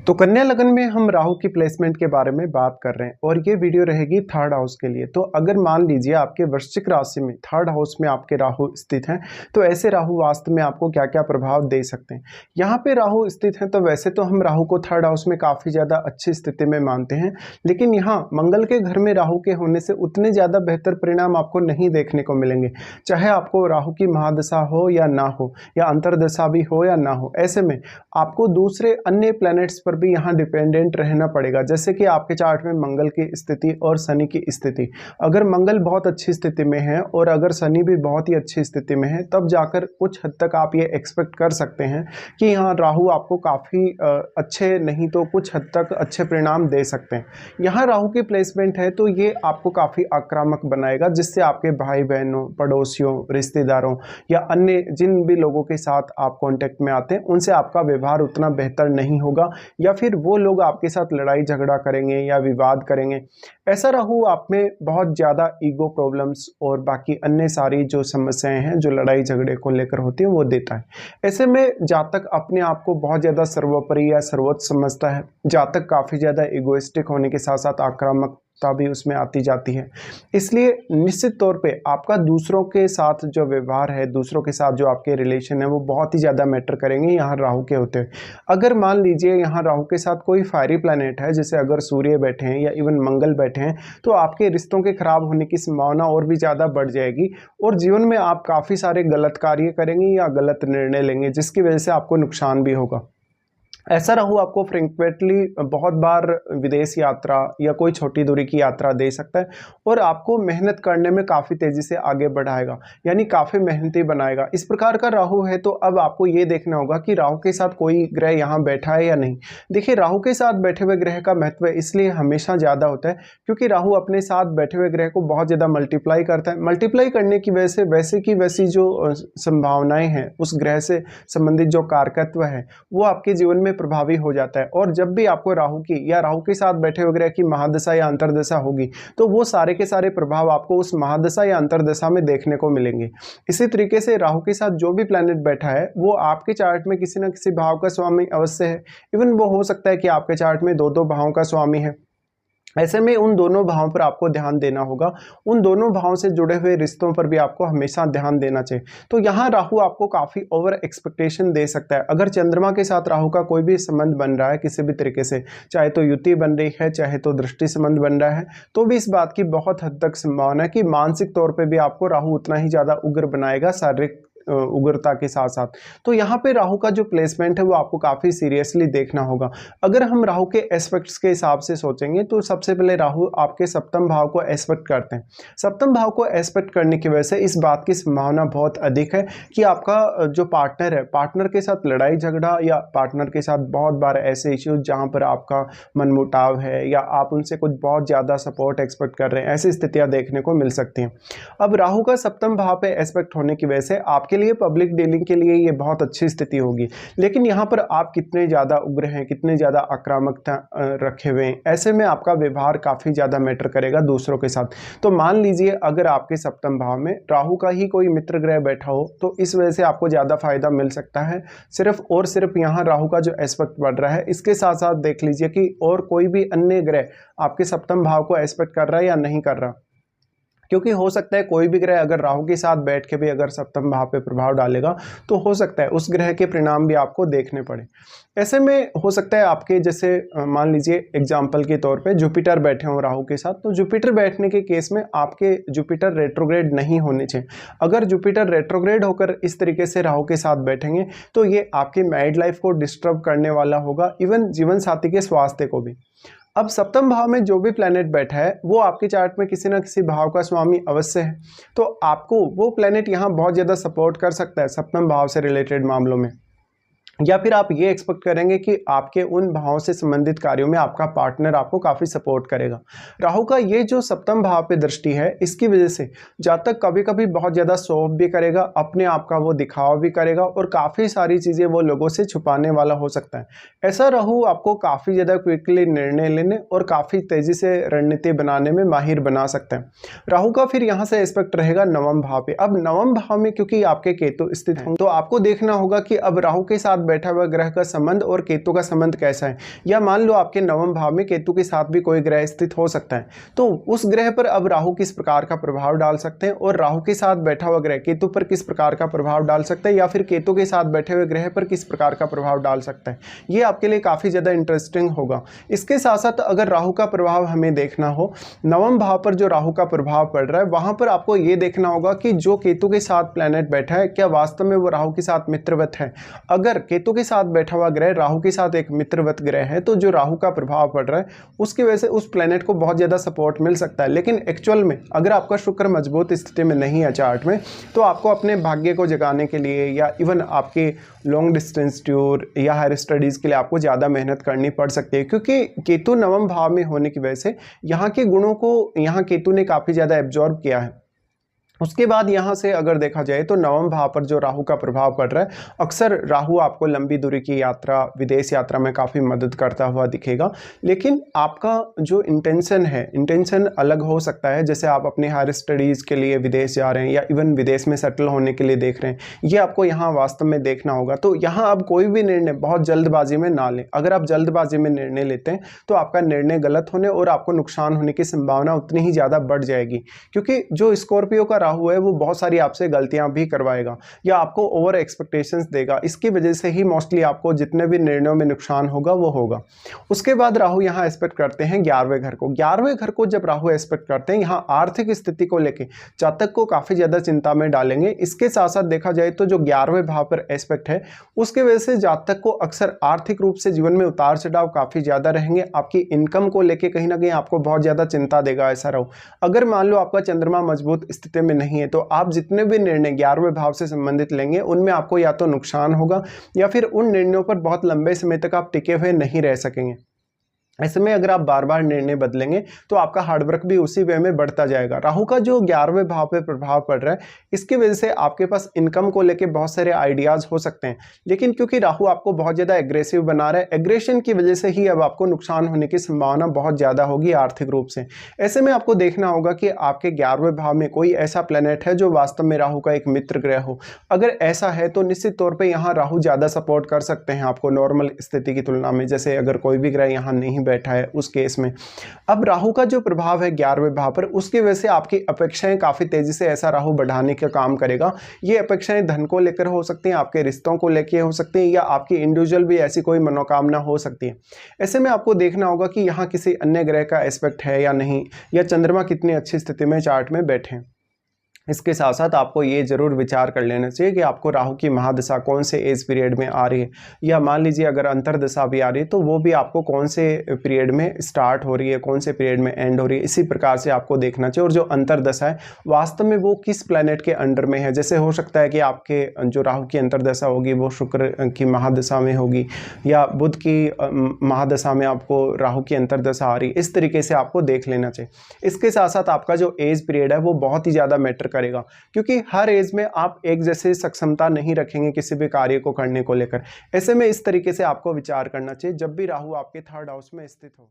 तो कन्या लगन में हम राहु की प्लेसमेंट के बारे में बात कर रहे हैं और ये वीडियो रहेगी थर्ड हाउस के लिए। तो अगर मान लीजिए आपके वृश्चिक राशि में थर्ड हाउस में आपके राहु स्थित हैं, तो ऐसे राहु वास्तव में आपको क्या क्या प्रभाव दे सकते हैं। यहाँ पे राहु स्थित हैं तो वैसे तो हम राहु को थर्ड हाउस में काफ़ी ज़्यादा अच्छी स्थिति में मानते हैं, लेकिन यहाँ मंगल के घर में राहु के होने से उतने ज़्यादा बेहतर परिणाम आपको नहीं देखने को मिलेंगे। चाहे आपको राहु की महादशा हो या ना हो, या अंतरदशा भी हो या ना हो, ऐसे में आपको दूसरे अन्य प्लैनेट्स पर भी यहाँ डिपेंडेंट रहना पड़ेगा। जैसे कि आपके चार्ट में मंगल की स्थिति और शनि की स्थिति, अगर मंगल बहुत अच्छी स्थिति में है और अगर शनि भी बहुत ही अच्छी स्थिति में है, तब जाकर कुछ हद तक आप ये एक्सपेक्ट कर सकते हैं कि यहाँ राहु आपको काफ़ी अच्छे नहीं तो कुछ हद तक अच्छे परिणाम दे सकते हैं। यहाँ राहु की प्लेसमेंट है तो ये आपको काफ़ी आक्रामक बनाएगा, जिससे आपके भाई बहनों, पड़ोसियों, रिश्तेदारों या अन्य जिन भी लोगों के साथ आप कांटेक्ट में आते हैं उनसे आपका व्यवहार उतना बेहतर नहीं होगा, या फिर वो लोग आपके साथ लड़ाई झगड़ा करेंगे या विवाद करेंगे। ऐसा राहु आप में बहुत ज़्यादा ईगो प्रॉब्लम्स और बाकी अन्य सारी जो समस्याएं हैं जो लड़ाई झगड़े को लेकर होती है वो देता है। ऐसे में जातक अपने आप को बहुत ज़्यादा सर्वोपरि या सर्वोच्च समझता है। जातक काफ़ी ज़्यादा इगोइस्टिक होने के साथ साथ आक्रामक भी उसमें आती जाती है। इसलिए निश्चित तौर पे आपका दूसरों के साथ जो व्यवहार है, दूसरों के साथ जो आपके रिलेशन है, वो बहुत ही ज़्यादा मैटर करेंगे यहाँ राहु के होते हुए। अगर मान लीजिए यहाँ राहु के साथ कोई फायरी प्लैनेट है, जैसे अगर सूर्य बैठे हैं या इवन मंगल बैठे हैं, तो आपके रिश्तों के खराब होने की संभावना और भी ज़्यादा बढ़ जाएगी और जीवन में आप काफ़ी सारे गलत कार्य करेंगे या गलत निर्णय लेंगे, जिसकी वजह से आपको नुकसान भी होगा। ऐसा राहु आपको फ्रिक्वेंटली बहुत बार विदेश यात्रा या कोई छोटी दूरी की यात्रा दे सकता है और आपको मेहनत करने में काफ़ी तेज़ी से आगे बढ़ाएगा, यानी काफ़ी मेहनती बनाएगा। इस प्रकार का राहु है तो अब आपको ये देखना होगा कि राहु के साथ कोई ग्रह यहाँ बैठा है या नहीं। देखिए, राहु के साथ बैठे हुए ग्रह का महत्व इसलिए हमेशा ज़्यादा होता है क्योंकि राहु अपने साथ बैठे हुए ग्रह को बहुत ज़्यादा मल्टीप्लाई करता है। मल्टीप्लाई करने की वजह से वैसे की वैसी जो संभावनाएँ हैं, उस ग्रह से संबंधित जो कारकत्व है वो आपके जीवन में प्रभावी हो जाता है। और जब भी आपको राहु की या राहु के साथ बैठे हुए ग्रह की महादशा या अंतरदशा होगी, तो वो सारे के सारे प्रभाव आपको उस महादशा या अंतरदशा में देखने को मिलेंगे। इसी तरीके से राहु के साथ जो भी प्लैनेट बैठा है वो आपके चार्ट में किसी न किसी भाव का स्वामी अवश्य है। इवन वो हो सकता है कि आपके चार्ट में दो दो भावों का स्वामी है। ऐसे में उन दोनों भावों पर आपको ध्यान देना होगा। उन दोनों भावों से जुड़े हुए रिश्तों पर भी आपको हमेशा ध्यान देना चाहिए। तो यहाँ राहु आपको काफ़ी ओवर एक्सपेक्टेशन दे सकता है। अगर चंद्रमा के साथ राहु का कोई भी संबंध बन रहा है किसी भी तरीके से, चाहे तो युति बन रही है, चाहे तो दृष्टि संबंध बन रहा है, तो भी इस बात की बहुत हद तक संभावना है कि मानसिक तौर पर भी आपको राहु उतना ही ज़्यादा उग्र बनाएगा, शारीरिक उग्रता के साथ साथ। तो यहाँ पे राहु का जो प्लेसमेंट है वो आपको काफ़ी सीरियसली देखना होगा। अगर हम राहु के एस्पेक्ट्स के हिसाब से सोचेंगे तो सबसे पहले राहु आपके सप्तम भाव को एस्पेक्ट करते हैं। सप्तम भाव को एस्पेक्ट करने की वजह से इस बात की संभावना बहुत अधिक है कि आपका जो पार्टनर है, पार्टनर के साथ लड़ाई झगड़ा या पार्टनर के साथ बहुत बार ऐसे इश्यूज जहाँ पर आपका मनमुटाव है या आप उनसे कुछ बहुत ज़्यादा सपोर्ट एक्सपेक्ट कर रहे हैं, ऐसी स्थितियाँ देखने को मिल सकती हैं। अब राहु का सप्तम भाव पे एस्पेक्ट होने की वजह से आपके लिए पब्लिक डीलिंग के लिए ये बहुत अच्छी स्थिति होगी, लेकिन यहाँ पर आप कितने ज़्यादा उग्र हैं, कितने ज़्यादा आक्रामकता रखे हुए हैं, ऐसे में आपका व्यवहार काफ़ी ज़्यादा मैटर करेगा दूसरों के साथ। तो मान लीजिए अगर आपके सप्तम भाव में राहु का ही कोई मित्र ग्रह बैठा हो तो इस वजह से आपको ज़्यादा फायदा मिल सकता है। सिर्फ और सिर्फ यहाँ राहु का जो एस्पेक्ट बढ़ रहा है, इसके साथ साथ देख लीजिए कि और कोई भी अन्य ग्रह आपके सप्तम भाव को एस्पेक्ट कर रहा है या नहीं कर रहा, क्योंकि हो सकता है कोई भी ग्रह अगर राहु के साथ बैठ के भी अगर सप्तम भाव पे प्रभाव डालेगा तो हो सकता है उस ग्रह के परिणाम भी आपको देखने पड़े। ऐसे में हो सकता है आपके जैसे मान लीजिए एग्जाम्पल के तौर पे जुपिटर बैठे हों राहु के साथ, तो जुपिटर बैठने के केस में आपके जुपिटर रेट्रोग्रेड नहीं होने चाहिए। अगर जुपिटर रेट्रोग्रेड होकर इस तरीके से राहु के साथ बैठेंगे तो ये आपकी मैरिड लाइफ को डिस्टर्ब करने वाला होगा, इवन जीवन साथी के स्वास्थ्य को भी। अब सप्तम भाव में जो भी प्लैनेट बैठा है वो आपके चार्ट में किसी न किसी भाव का स्वामी अवश्य है, तो आपको वो प्लैनेट यहाँ बहुत ज़्यादा सपोर्ट कर सकता है सप्तम भाव से रिलेटेड मामलों में। या फिर आप ये एक्सपेक्ट करेंगे कि आपके उन भावों से संबंधित कार्यों में आपका पार्टनर आपको काफ़ी सपोर्ट करेगा। राहु का ये जो सप्तम भाव पे दृष्टि है, इसकी वजह से जातक कभी कभी बहुत ज़्यादा शो ऑफ भी करेगा, अपने आप का वो दिखावा भी करेगा और काफ़ी सारी चीज़ें वो लोगों से छुपाने वाला हो सकता है। ऐसा राहु आपको काफ़ी ज़्यादा क्विकली निर्णय लेने और काफ़ी तेज़ी से रणनीति बनाने में माहिर बना सकता है। राहु का फिर यहाँ से एस्पेक्ट रहेगा नवम भाव पे। अब नवम भाव में क्योंकि आपके केतु स्थित हों तो आपको देखना होगा कि अब राहु के साथ बैठा हुआ ग्रह का संबंध और केतु का संबंध कैसा है, या मान लो आपके नवम भाव में केतु के साथ भी कोई ग्रह स्थित हो सकता है, तो उस ग्रह पर अब राहु किस प्रकार का प्रभाव डाल सकते हैं, और राहु के साथ बैठा हुआ ग्रह केतु पर किस प्रकार का प्रभाव डाल सकता है, या फिर केतु के साथ बैठे हुए ग्रह पर किस प्रकार का प्रभाव डाल सकता है, ये आपके लिए काफ़ी ज़्यादा इंटरेस्टिंग होगा। इसके साथ साथ अगर राहु का प्रभाव हमें देखना हो, नवम भाव पर जो राहु का प्रभाव पड़ रहा है वहां पर आपको ये देखना होगा कि जो केतु के साथ प्लैनेट बैठा है क्या वास्तव में वो राहु के साथ मित्रवत है। अगर केतु के साथ बैठा हुआ ग्रह राहु के साथ एक मित्रवत ग्रह है तो जो राहु का प्रभाव पड़ रहा है उसकी वजह से उस प्लैनेट को बहुत ज़्यादा सपोर्ट मिल सकता है। लेकिन एक्चुअल में अगर आपका शुक्र मजबूत स्थिति में नहीं है चार्ट में, तो आपको अपने भाग्य को जगाने के लिए या इवन आपके लॉन्ग डिस्टेंस टूर या हायर स्टडीज़ के लिए आपको ज़्यादा मेहनत करनी पड़ सकती है, क्योंकि केतु नवम भाव में होने की वजह से यहाँ के गुणों को यहाँ केतु ने काफ़ी ज़्यादा एब्जॉर्ब किया है। उसके बाद यहाँ से अगर देखा जाए तो नवम भाव पर जो राहु का प्रभाव पड़ रहा है, अक्सर राहु आपको लंबी दूरी की यात्रा, विदेश यात्रा में काफ़ी मदद करता हुआ दिखेगा। लेकिन आपका जो इंटेंशन है, इंटेंशन अलग हो सकता है। जैसे आप अपनी हायर स्टडीज़ के लिए विदेश जा रहे हैं या इवन विदेश में सेटल होने के लिए देख रहे हैं, ये आपको यहाँ वास्तव में देखना होगा। तो यहाँ आप कोई भी निर्णय बहुत जल्दबाजी में ना लें। अगर आप जल्दबाजी में निर्णय लेते हैं तो आपका निर्णय गलत होने और आपको नुकसान होने की संभावना उतनी ही ज़्यादा बढ़ जाएगी, क्योंकि जो स्कॉर्पियो का राहु है वो बहुत सारी आपसे गलतियां भी करवाएगा या आपको ओवर एक्सपेक्टेशंस देगा। इसकी वजह से ही मोस्टली आपको जितने भी निर्णयों में नुकसान होगा वो होगा। उसके बाद राहु यहाँ एस्पेक्ट करते हैं 11वें घर को। 11वें घर को जब राहु एस्पेक्ट करते हैं, यहाँ आर्थिक स्थिति को लेकर जातक को काफ़ी ज़्यादा चिंता में डालेंगे। इसके साथ साथ देखा जाए तो जो 11वें भाव पर एस्पेक्ट है उसके वजह से जातक को अक्सर आर्थिक रूप से जीवन में उतार चढ़ाव काफ़ी ज़्यादा रहेंगे। आपकी इनकम को लेकर कहीं ना कहीं आपको बहुत ज़्यादा चिंता देगा ऐसा राहु। अगर मान लो आपका चंद्रमा मजबूत स्थिति में नहीं है तो आप जितने भी निर्णय 11वें भाव से संबंधित लेंगे उनमें आपको या तो नुकसान होगा या फिर उन निर्णयों पर बहुत लंबे समय तक आप टिके हुए नहीं रह सकेंगे। ऐसे में अगर आप बार बार निर्णय बदलेंगे तो आपका हार्डवर्क भी उसी वे में बढ़ता जाएगा। राहु का जो 11वें भाव पे प्रभाव पड़ रहा है, इसकी वजह से आपके पास इनकम को लेके बहुत सारे आइडियाज़ हो सकते हैं, लेकिन क्योंकि राहु आपको बहुत ज़्यादा एग्रेसिव बना रहा है, एग्रेशन की वजह से ही अब आपको नुकसान होने की संभावना बहुत ज़्यादा होगी आर्थिक रूप से। ऐसे में आपको देखना होगा कि आपके 11वें भाव में कोई ऐसा प्लैनेट है जो वास्तव में राहु का एक मित्र ग्रह हो। अगर ऐसा है तो निश्चित तौर पर यहाँ राहु ज़्यादा सपोर्ट कर सकते हैं आपको नॉर्मल स्थिति की तुलना में। जैसे अगर कोई भी ग्रह यहाँ नहीं बैठा है उस केस में अब राहु का जो प्रभाव है 11वें भाव पर, उसकी वजह से आपकी अपेक्षाएं काफी तेजी से ऐसा राहु बढ़ाने का काम करेगा। ये अपेक्षाएं धन को लेकर हो सकती हैं, आपके रिश्तों को लेकर हो सकती हैं, या आपकी इंडिविजुअल भी ऐसी कोई मनोकामना हो सकती है। ऐसे में आपको देखना होगा कि यहाँ किसी अन्य ग्रह का एस्पेक्ट है या नहीं, या चंद्रमा कितनी अच्छी स्थिति में चार्ट में बैठे हैं। इसके साथ साथ आपको ये जरूर विचार कर लेना चाहिए कि आपको राहु की महादशा कौन से एज पीरियड में आ रही है, या मान लीजिए अगर अंतरदशा भी आ रही है तो वो भी आपको कौन से पीरियड में स्टार्ट हो रही है, कौन से पीरियड में एंड हो रही है। इसी प्रकार से आपको देखना चाहिए। और जो अंतरदशा है वास्तव में वो किस प्लैनेट के अंडर में है। जैसे हो सकता है कि आपके जो राहु की अंतरदशा होगी वो शुक्र की महादशा में होगी, या बुध की महादशा में आपको राहु की अंतरदशा आ रही है। इस तरीके से आपको देख लेना चाहिए। इसके साथ साथ आपका जो एज पीरियड है वो बहुत ही ज़्यादा मैटर करेगा, क्योंकि हर एज में आप एक जैसे सक्षमता नहीं रखेंगे किसी भी कार्य को करने को लेकर। ऐसे में इस तरीके से आपको विचार करना चाहिए जब भी राहु आपके 3rd हाउस में स्थित हो।